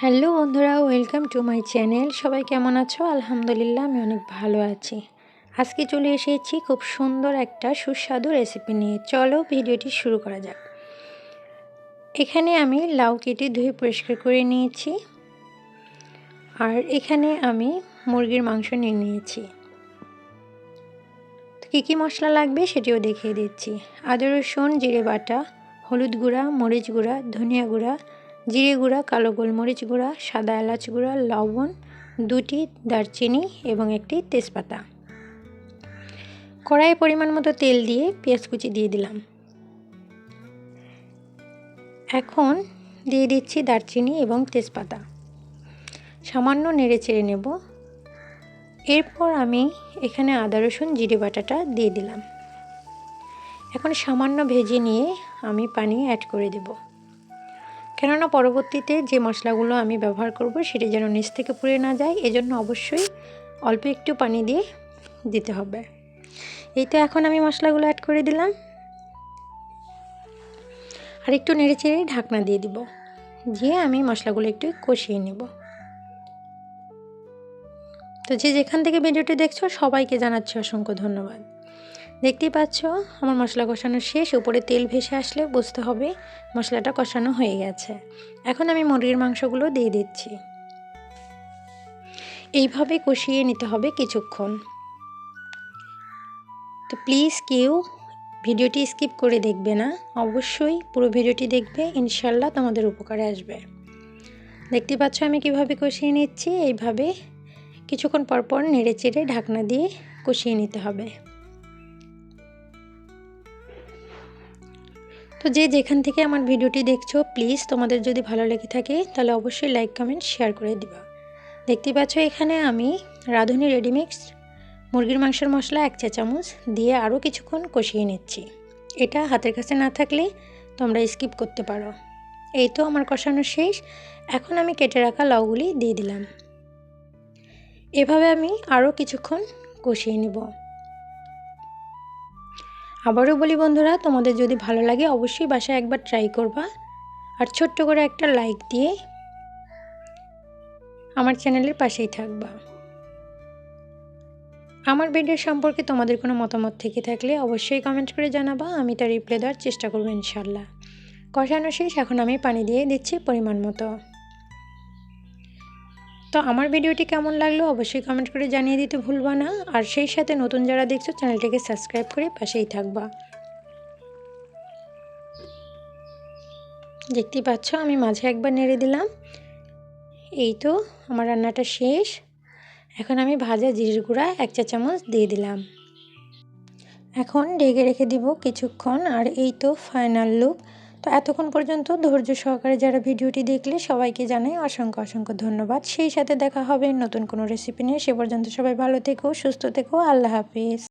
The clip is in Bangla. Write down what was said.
হ্যালো বন্ধুরা, ওয়েলকাম টু মাই চ্যানেল। সবাই কেমন আছো? আলহামদুলিল্লাহ, আমি অনেক ভালো আছি। আজকে চলে এসেছি খুব সুন্দর একটা সুস্বাদু রেসিপি নিয়ে। চলো ভিডিওটি শুরু করা যাক। এখানে আমি লাউ কেটে ধুয়ে পরিষ্কার করে নিয়েছি, আর এখানে আমি মুরগির মাংস নিয়ে নিয়েছি। কী কী মশলা লাগবে সেটিও দেখিয়ে দিচ্ছি। আদা রসুন জিরে বাটা, হলুদ গুঁড়া, মরিচ গুঁড়া, ধনিয়া গুঁড়া, জিরে গুঁড়া, কালো গোলমরিচ গুঁড়া, সাদা এলাচ গুঁড়া, লবণ, 2টি দারচিনি এবং একটি তেজপাতা। কড়াইয়ে পরিমাণ মতো তেল দিয়ে পেঁয়াজ কুচি দিয়ে দিলাম। এখন দিয়ে দিচ্ছি দারচিনি এবং তেজপাতা, সামান্য নেড়ে চেড়ে নেব। এরপর আমি এখানে আদা রসুন জিরে বাটাটা দিয়ে দিলাম। এখন সামান্য ভেজে নিয়ে আমি পানি অ্যাড করে দেব, কেননা পরবর্তীতে যে মশলাগুলো আমি ব্যবহার করব সেটি যেন নিচ থেকে পুড়ে না যায়, এজন্য অবশ্যই অল্প একটু পানি দিয়ে দিতে হবে। এই তো এখন আমি মশলাগুলো অ্যাড করে দিলাম, আর একটু নেড়ে চেড়ে ঢাকনা দিয়ে দিব, দিয়ে আমি মশলাগুলো একটু কষিয়ে নেব। তো যে যেখান থেকে ভিডিওটি দেখছো সবাইকে জানাচ্ছি অসংখ্য ধন্যবাদ। দেখতেই পাচ্ছ আমার মশলা কষানো শেষ। উপরে তেল ভেসে আসলে বুঝতে হবে মশলাটা কষানো হয়ে গেছে। এখন আমি মুরগির মাংসগুলো দিয়ে দিচ্ছি। এইভাবে কষিয়ে নিতে হবে কিছুক্ষণ। তো প্লিজ কেউ ভিডিওটি স্কিপ করে দেখবে না, অবশ্যই পুরো ভিডিওটি দেখবে, ইনশাল্লাহ তোমাদের উপকারে আসবে। দেখতে পাচ্ছ আমি কিভাবে কষিয়ে নিচ্ছি। এইভাবে কিছুক্ষণ পরপর নেড়ে চেড়ে ঢাকনা দিয়ে কষিয়ে নিতে হবে। তো যে যেখান থেকে আমার ভিডিওটি দেখছো, প্লিজ তোমাদের যদি ভালো লেগে থাকে তাহলে অবশ্যই লাইক কমেন্ট শেয়ার করে দিবা। দেখতে পাচ্ছ এখানে আমি রাঁধুনি রেডিমিক্স মুরগির মাংসের মশলা 1 চা চামচ দিয়ে আরও কিছুক্ষণ কষিয়ে নিচ্ছি। এটা হাতের কাছে না থাকলে তোমরা স্কিপ করতে পারো। এই তো আমার কষানো শেষ। এখন আমি কেটে রাখা লাউগুলি দিয়ে দিলাম। এভাবে আমি আরও কিছুক্ষণ কষিয়ে নেব। আবারও বলি বন্ধুরা, তোমাদের যদি ভালো লাগে অবশ্যই বাসায় একবার ট্রাই করবা, আর ছোট্ট করে একটা লাইক দিয়ে আমার চ্যানেলের পাশেই থাকবা। আমার ভিডিও সম্পর্কে তোমাদের কোনো মতামত থেকে থাকলে অবশ্যই কমেন্ট করে জানাবা, আমি তার রিপ্লাই দেওয়ার চেষ্টা করব ইনশাল্লাহ। কষানো শেষ, এখন আমি পানি দিয়ে দিচ্ছি পরিমাণ মতো। তো আমার ভিডিওটি কেমন লাগলো অবশ্যই কমেন্ট করে জানিয়ে দিতে ভুলবা না, আর সেই সাথে নতুন যারা দেখছো চ্যানেলটিকে সাবস্ক্রাইব করে পাশেই থাকবা। দেখতেই পাচ্ছ আমি মাঝে একবার নেড়ে দিলাম। এই তো আমার রান্নাটা শেষ। এখন আমি ভাজা জিরের গুঁড়া 1 চা চামচ দিয়ে দিলাম। এখন ঢেকে রেখে দিব কিছুক্ষণ, আর এই তো ফাইনাল লুক। তো এতক্ষণ পর্যন্ত ধৈর্য সহকারে যারা ভিডিওটি দেখলে সবাইকে জানাই অসংখ্য অসংখ্য ধন্যবাদ। সেই সাথে দেখা হবে নতুন কোনো রেসিপি নিয়ে। সে পর্যন্ত সবাই ভালো থেকো, সুস্থ থেকো। আল্লাহ হাফিজ।